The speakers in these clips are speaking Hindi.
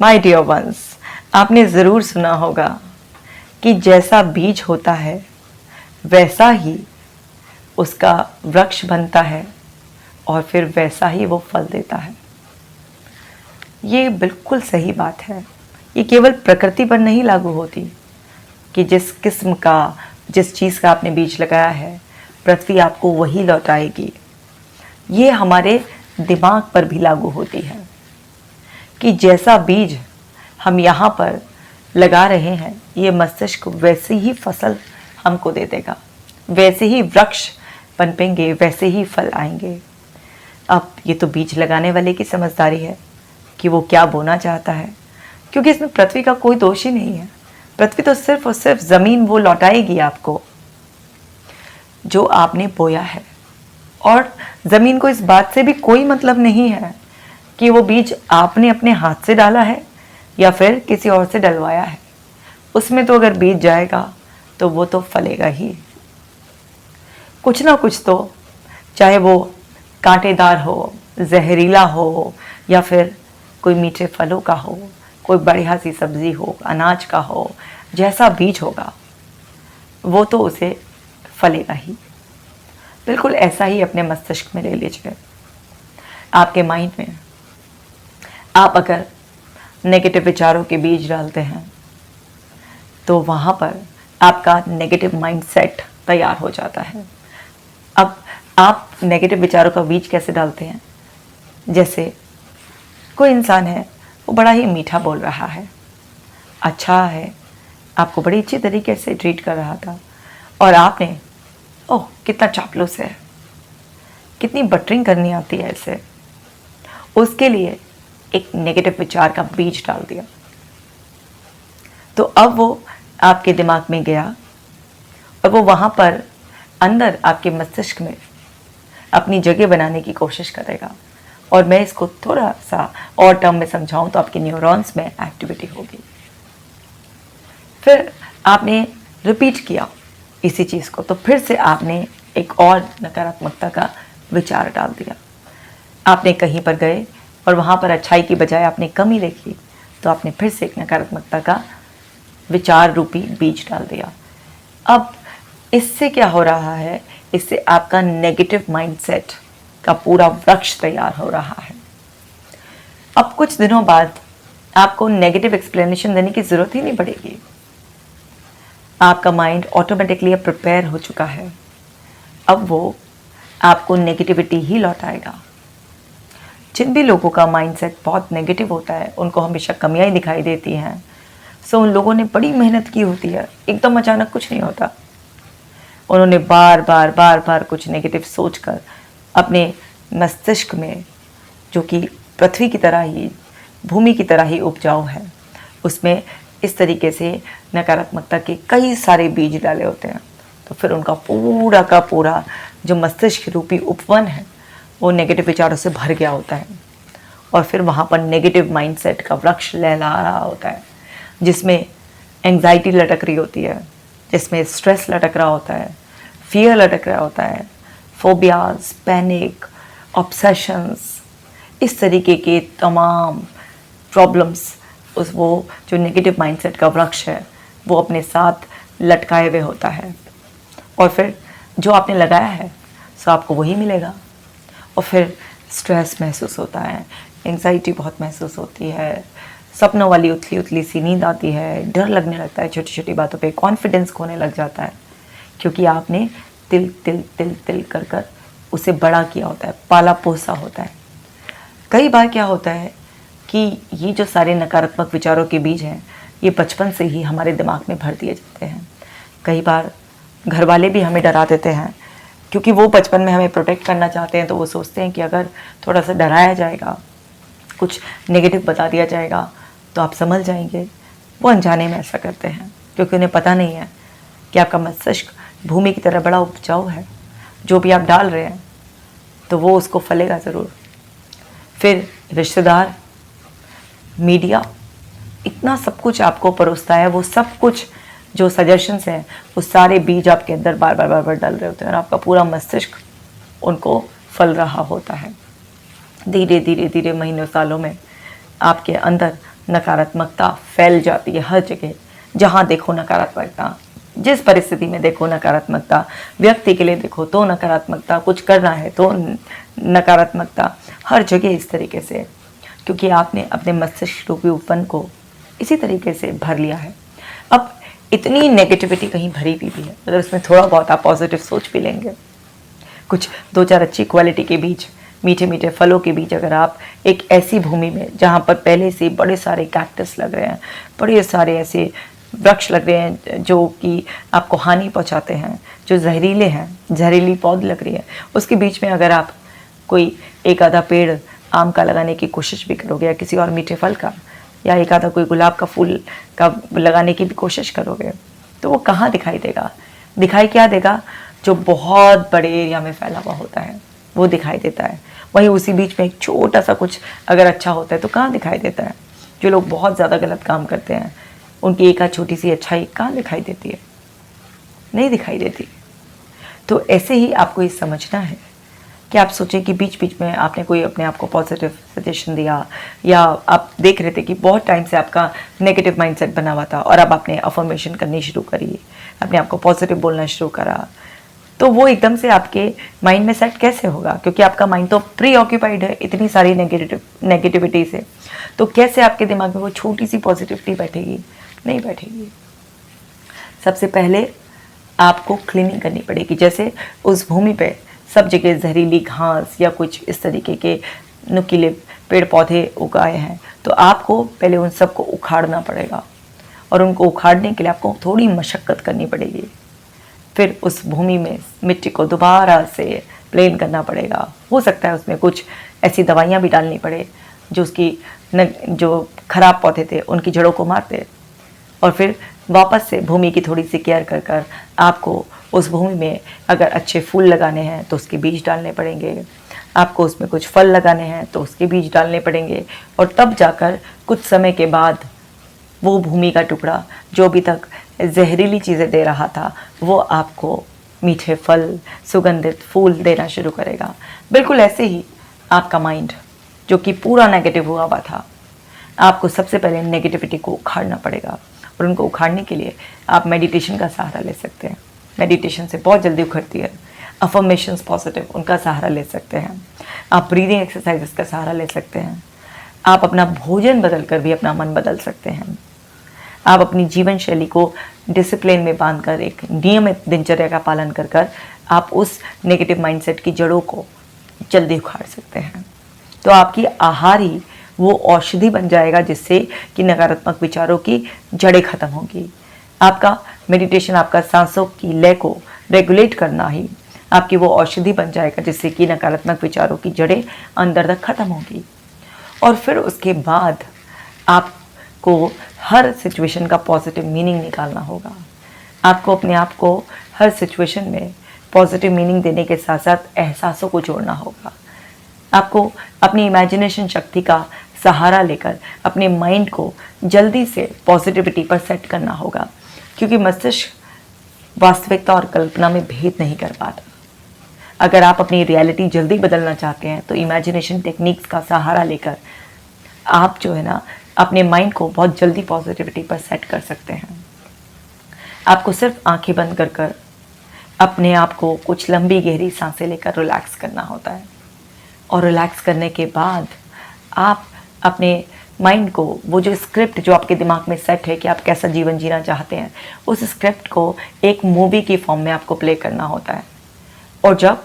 माय डियर वंस, आपने ज़रूर सुना होगा कि जैसा बीज होता है वैसा ही उसका वृक्ष बनता है और फिर वैसा ही वो फल देता है। ये बिल्कुल सही बात है। ये केवल प्रकृति पर नहीं लागू होती कि जिस किस्म का, जिस चीज़ का आपने बीज लगाया है, पृथ्वी आपको वही लौटाएगी। ये हमारे दिमाग पर भी लागू होती है कि जैसा बीज हम यहाँ पर लगा रहे हैं, ये मस्तिष्क वैसे ही फसल हमको दे देगा, वैसे ही वृक्ष पनपेंगे, वैसे ही फल आएंगे। अब ये तो बीज लगाने वाले की समझदारी है कि वो क्या बोना चाहता है, क्योंकि इसमें पृथ्वी का कोई दोष ही नहीं है। पृथ्वी तो सिर्फ और सिर्फ ज़मीन वो लौटाएगी आपको जो आपने बोया है। और ज़मीन को इस बात से भी कोई मतलब नहीं है कि वो बीज आपने अपने हाथ से डाला है या फिर किसी और से डलवाया है। उसमें तो अगर बीज जाएगा तो वो तो फलेगा ही कुछ ना कुछ तो, चाहे वो कांटेदार हो, जहरीला हो, या फिर कोई मीठे फलों का हो, कोई बढ़िया सी सब्जी हो, अनाज का हो। जैसा बीज होगा वो तो उसे फलेगा ही। बिल्कुल ऐसा ही अपने मस्तिष्क में ले लीजिए। आपके माइंड में आप अगर नेगेटिव विचारों के बीज डालते हैं तो वहाँ पर आपका नेगेटिव माइंडसेट तैयार हो जाता है। अब आप नेगेटिव विचारों का बीज कैसे डालते हैं? जैसे कोई इंसान है, वो बड़ा ही मीठा बोल रहा है, अच्छा है, आपको बड़ी अच्छी तरीके से ट्रीट कर रहा था, और आपने ओह कितना चापलूस है, कितनी बटरिंग करनी आती है इसे, उसके लिए एक नेगेटिव विचार का बीज डाल दिया। तो अब वो आपके दिमाग में गया और वो वहाँ पर अंदर आपके मस्तिष्क में अपनी जगह बनाने की कोशिश करेगा। और मैं इसको थोड़ा सा और टर्म में समझाऊं तो आपके न्यूरॉन्स में एक्टिविटी होगी। फिर आपने रिपीट किया इसी चीज़ को, तो फिर से आपने एक और नकारात्मकता का विचार डाल दिया। आपने कहीं पर गए और वहाँ पर अच्छाई की बजाय आपने कमी देखी, तो आपने फिर से एक नकारात्मकता का विचार रूपी बीज डाल दिया। अब इससे क्या हो रहा है? इससे आपका नेगेटिव माइंडसेट का पूरा वृक्ष तैयार हो रहा है। अब कुछ दिनों बाद आपको नेगेटिव एक्सप्लेनेशन देने की ज़रूरत ही नहीं पड़ेगी। आपका माइंड ऑटोमेटिकली अब प्रिपेयर हो चुका है। अब वो आपको नेगेटिविटी ही लौटाएगा। जिन भी लोगों का माइंडसेट बहुत नेगेटिव होता है, उनको हमेशा कमियां ही दिखाई देती हैं। सो उन लोगों ने बड़ी मेहनत की होती है, एकदम अचानक कुछ नहीं होता। उन्होंने बार बार कुछ नेगेटिव सोचकर अपने मस्तिष्क में, जो कि पृथ्वी की तरह ही, भूमि की तरह ही उपजाऊ है, उसमें इस तरीके से नकारात्मकता के कई सारे बीज डाले होते हैं। तो फिर उनका पूरा का पूरा जो मस्तिष्क रूपी उपवन है वो नेगेटिव विचारों से भर गया होता है। और फिर वहाँ पर नेगेटिव माइंडसेट का वृक्ष लहला रहा होता है, जिसमें एंग्जाइटी लटक रही होती है, जिसमें स्ट्रेस लटक रहा होता है, फियर लटक रहा होता है, फोबियाज, पैनिक, ऑब्सेशंस, इस तरीके के तमाम प्रॉब्लम्स उस वो जो नेगेटिव माइंडसेट का वृक्ष है वो अपने साथ लटकाए हुए होता है। और फिर जो आपने लगाया है सो आपको वही मिलेगा। और फिर स्ट्रेस महसूस होता है, एंग्जाइटी बहुत महसूस होती है, सपनों वाली उथली उथली सी नींद आती है, डर लगने लगता है छोटी छोटी बातों पे, कॉन्फिडेंस खोने लग जाता है, क्योंकि आपने तिल तिल तिल तिल कर कर उसे बड़ा किया होता है, पाला पोसा होता है। कई बार क्या होता है कि ये जो सारे नकारात्मक विचारों के बीज हैं, ये बचपन से ही हमारे दिमाग में भर दिए जाते हैं। कई बार घर वाले भी हमें डरा देते हैं, क्योंकि वो बचपन में हमें प्रोटेक्ट करना चाहते हैं। तो वो सोचते हैं कि अगर थोड़ा सा डराया जाएगा, कुछ नेगेटिव बता दिया जाएगा तो आप समझ जाएंगे। वो अनजाने में ऐसा करते हैं, क्योंकि उन्हें पता नहीं है कि आपका मस्तिष्क भूमि की तरह बड़ा उपजाऊ है। जो भी आप डाल रहे हैं तो वो उसको फलेगा ज़रूर। फिर रिश्तेदार, मीडिया, इतना सब कुछ आपको परोसता है। वो सब कुछ जो सजेशंस हैं, वो सारे बीज आपके अंदर बार बार डाल रहे होते हैं, और आपका पूरा मस्तिष्क उनको फल रहा होता है। धीरे धीरे धीरे महीनों सालों में आपके अंदर नकारात्मकता फैल जाती है हर जगह। जहाँ देखो नकारात्मकता, जिस परिस्थिति में देखो नकारात्मकता, व्यक्ति के लिए देखो तो नकारात्मकता, कुछ करना है तो नकारात्मकता, हर जगह इस तरीके से, क्योंकि आपने अपने मस्तिष्क रूपी उपवन को इसी तरीके से भर लिया है। अब इतनी नेगेटिविटी कहीं भरी भी है, अगर उसमें थोड़ा बहुत आप पॉजिटिव सोच भी लेंगे, कुछ 2-4 अच्छी क्वालिटी के बीज, मीठे मीठे फलों के बीज, अगर आप एक ऐसी भूमि में जहाँ पर पहले से बड़े सारे कैक्टस लग रहे हैं, बड़े सारे ऐसे वृक्ष लग रहे हैं जो कि आपको हानि पहुँचाते हैं, जो जहरीले हैं, जहरीली पौध लग रही है, उसके बीच में अगर आप कोई एक आधा पेड़ आम का लगाने की कोशिश भी करोगे, या किसी और मीठे फल का, या एक आधा कोई गुलाब का फूल का लगाने की भी कोशिश करोगे, तो वो कहाँ दिखाई देगा? दिखाई क्या देगा? जो बहुत बड़े एरिया में फैला हुआ होता है वो दिखाई देता है। वहीं उसी बीच में एक छोटा सा कुछ अगर अच्छा होता है तो कहाँ दिखाई देता है? जो लोग बहुत ज़्यादा गलत काम करते हैं उनकी एक आध छोटी सी अच्छाई कहाँ दिखाई देती है? नहीं दिखाई देती। तो ऐसे ही आपको ये समझना है कि आप सोचें कि बीच बीच में आपने कोई अपने आप को पॉजिटिव सजेशन दिया, या आप देख रहे थे कि बहुत टाइम से आपका नेगेटिव माइंडसेट बना हुआ था और अब आपने अफर्मेशन करनी शुरू करी, अपने आप को पॉजिटिव बोलना शुरू करा, तो वो एकदम से आपके माइंड में सेट कैसे होगा? क्योंकि आपका माइंड तो प्री ऑक्यूपाइड है इतनी सारी नेगेटिविटी से, तो कैसे आपके दिमाग में वो छोटी सी पॉजिटिविटी बैठेगी? नहीं बैठेगी। सबसे पहले आपको क्लीनिंग करनी पड़ेगी। जैसे उस भूमि पे सब जगह जहरीली घास या कुछ इस तरीके के नुकीले पेड़ पौधे उगाए हैं, तो आपको पहले उन सबको उखाड़ना पड़ेगा, और उनको उखाड़ने के लिए आपको थोड़ी मशक्क़त करनी पड़ेगी। फिर उस भूमि में मिट्टी को दोबारा से प्लेन करना पड़ेगा। हो सकता है उसमें कुछ ऐसी दवाइयाँ भी डालनी पड़े जो उसकी जो खराब पौधे थे उनकी जड़ों को मारते, और फिर वापस से भूमि की थोड़ी सी केयर कर कर आपको उस भूमि में अगर अच्छे फूल लगाने हैं तो उसके बीज डालने पड़ेंगे, आपको उसमें कुछ फल लगाने हैं तो उसके बीज डालने पड़ेंगे, और तब जाकर कुछ समय के बाद वो भूमि का टुकड़ा जो अभी तक जहरीली चीज़ें दे रहा था वो आपको मीठे फल, सुगंधित फूल देना शुरू करेगा। बिल्कुल ऐसे ही आपका माइंड जो कि पूरा नेगेटिव हुआ हुआ था, आपको सबसे पहले नेगेटिविटी को उखाड़ना पड़ेगा, और उनको उखाड़ने के लिए आप मेडिटेशन का सहारा ले सकते हैं। मेडिटेशन से बहुत जल्दी उखड़ती है। अफर्मेशंस पॉजिटिव, उनका सहारा ले सकते हैं। आप ब्रीदिंग एक्सरसाइजेस का सहारा ले सकते हैं। आप अपना भोजन बदल कर भी अपना मन बदल सकते हैं। आप अपनी जीवन शैली को डिसिप्लिन में बांधकर एक नियमित दिनचर्या का पालन कर कर आप उस नेगेटिव माइंडसेट की जड़ों को जल्दी उखाड़ सकते हैं। तो आपकी आहार ही वो औषधि बन जाएगा जिससे कि नकारात्मक विचारों की जड़ें खत्म होंगी। आपका मेडिटेशन, आपका सांसों की लय को रेगुलेट करना ही आपकी वो औषधि बन जाएगा जिससे कि नकारात्मक विचारों की जड़ें अंदर तक खत्म होंगी। और फिर उसके बाद आपको हर सिचुएशन का पॉजिटिव मीनिंग निकालना होगा। आपको अपने आप को हर सिचुएशन में पॉजिटिव मीनिंग देने के साथ साथ एहसासों को जोड़ना होगा। आपको अपनी इमेजिनेशन शक्ति का सहारा लेकर अपने माइंड को जल्दी से पॉजिटिविटी पर सेट करना होगा, क्योंकि मस्तिष्क वास्तविकता और कल्पना में भेद नहीं कर पाता। अगर आप अपनी रियलिटी जल्दी बदलना चाहते हैं तो इमेजिनेशन टेक्निक्स का सहारा लेकर आप जो है ना अपने माइंड को बहुत जल्दी पॉजिटिविटी पर सेट कर सकते हैं। आपको सिर्फ आंखें बंद कर कर अपने आप को कुछ लंबी गहरी सांसें लेकर रिलैक्स करना होता है, और रिलैक्स करने के बाद आप अपने माइंड को वो जो स्क्रिप्ट जो आपके दिमाग में सेट है कि आप कैसा जीवन जीना चाहते हैं, उस स्क्रिप्ट को एक मूवी की फॉर्म में आपको प्ले करना होता है। और जब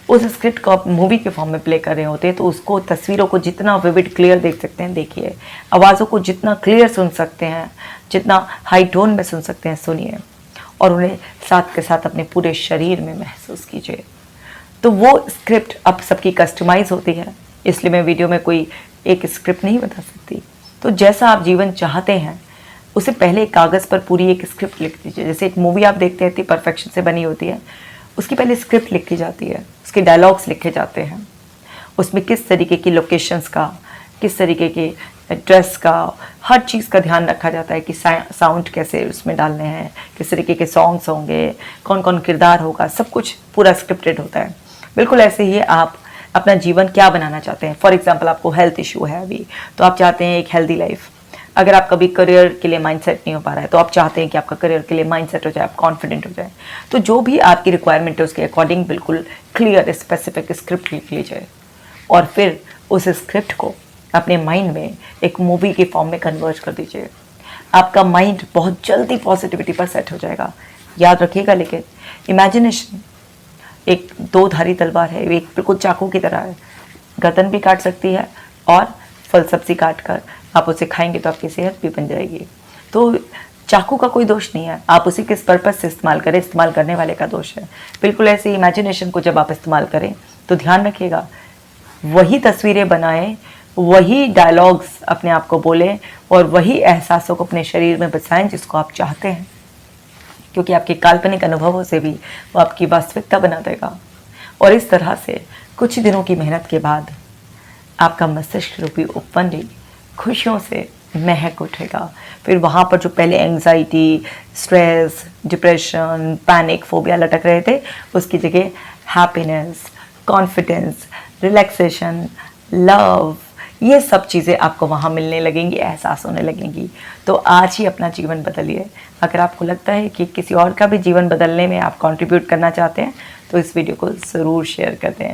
उस स्क्रिप्ट को आप मूवी के फॉर्म में प्ले कर रहे होते हैं तो उसको, तस्वीरों को जितना विविड क्लियर देख सकते हैं देखिए, आवाज़ों को जितना क्लियर सुन सकते हैं, जितना हाई टोन में सुन सकते हैं सुनिए, और उन्हें साथ के साथ अपने पूरे शरीर में महसूस कीजिए। तो वो स्क्रिप्ट अब सबकी कस्टमाइज होती है, इसलिए मैं वीडियो में कोई एक स्क्रिप्ट नहीं बता सकती। तो जैसा आप जीवन चाहते हैं उसे पहले कागज़ पर पूरी एक स्क्रिप्ट लिख दीजिए। जैसे एक मूवी आप देखते हैं इतनी परफेक्शन से बनी होती है, उसकी पहले स्क्रिप्ट लिखी जाती है, उसके डायलॉग्स लिखे जाते हैं, उसमें किस तरीके की लोकेशंस का, किस तरीके के ड्रेस का, हर चीज़ का ध्यान रखा जाता है कि साउंड कैसे उसमें डालने हैं, किस तरीके के सॉन्ग्स होंगे, कौन कौन किरदार होगा, सब कुछ पूरा स्क्रिप्टेड होता है। बिल्कुल ऐसे ही आप अपना जीवन क्या बनाना चाहते हैं। फॉर एग्जांपल आपको हेल्थ इशू है अभी, तो आप चाहते हैं एक हेल्दी लाइफ, अगर आप कभी करियर के लिए माइंडसेट नहीं हो पा रहा है, तो आप चाहते हैं कि आपका करियर के लिए माइंडसेट हो जाए, आप कॉन्फिडेंट हो जाए, तो जो भी आपकी रिक्वायरमेंट है उसके अकॉर्डिंग बिल्कुल क्लियर स्पेसिफिक स्क्रिप्ट लिख लीजिए और फिर उस स्क्रिप्ट को अपने माइंड में एक मूवी के फॉर्म में कन्वर्ट कर दीजिए। आपका माइंड बहुत जल्दी पॉजिटिविटी पर सेट हो जाएगा। याद रखिएगा, लेकिन इमेजिनेशन एक दो धारी तलवार है, एक बिल्कुल चाकू की तरह है, गर्दन भी काट सकती है और फल सब्जी काट कर आप उसे खाएंगे तो आपकी सेहत भी बन जाएगी। तो चाकू का कोई दोष नहीं है, आप उसे किस पर्पज़ से इस्तेमाल करें, इस्तेमाल करने वाले का दोष है। बिल्कुल ऐसे इमेजिनेशन को जब आप इस्तेमाल करें तो ध्यान रखिएगा, वही तस्वीरें बनाएं, वही डायलॉग्स अपने आप को बोलें और वही एहसासों को अपने शरीर में बसाएं जिसको आप चाहते हैं, क्योंकि आपके काल्पनिक अनुभवों से भी वो आपकी वास्तविकता बना देगा। और इस तरह से कुछ दिनों की मेहनत के बाद आपका मस्तिष्क रूपी उपवन खुशियों से महक उठेगा। फिर वहाँ पर जो पहले anxiety, stress, depression, panic, phobia लटक रहे थे, उसकी जगह हैप्पीनेस, कॉन्फिडेंस, रिलैक्सेशन, लव, ये सब चीज़ें आपको वहाँ मिलने लगेंगी, एहसास होने लगेंगी। तो आज ही अपना जीवन बदलिए। अगर आपको लगता है कि किसी और का भी जीवन बदलने में आप कंट्रीब्यूट करना चाहते हैं तो इस वीडियो को ज़रूर शेयर कर दें।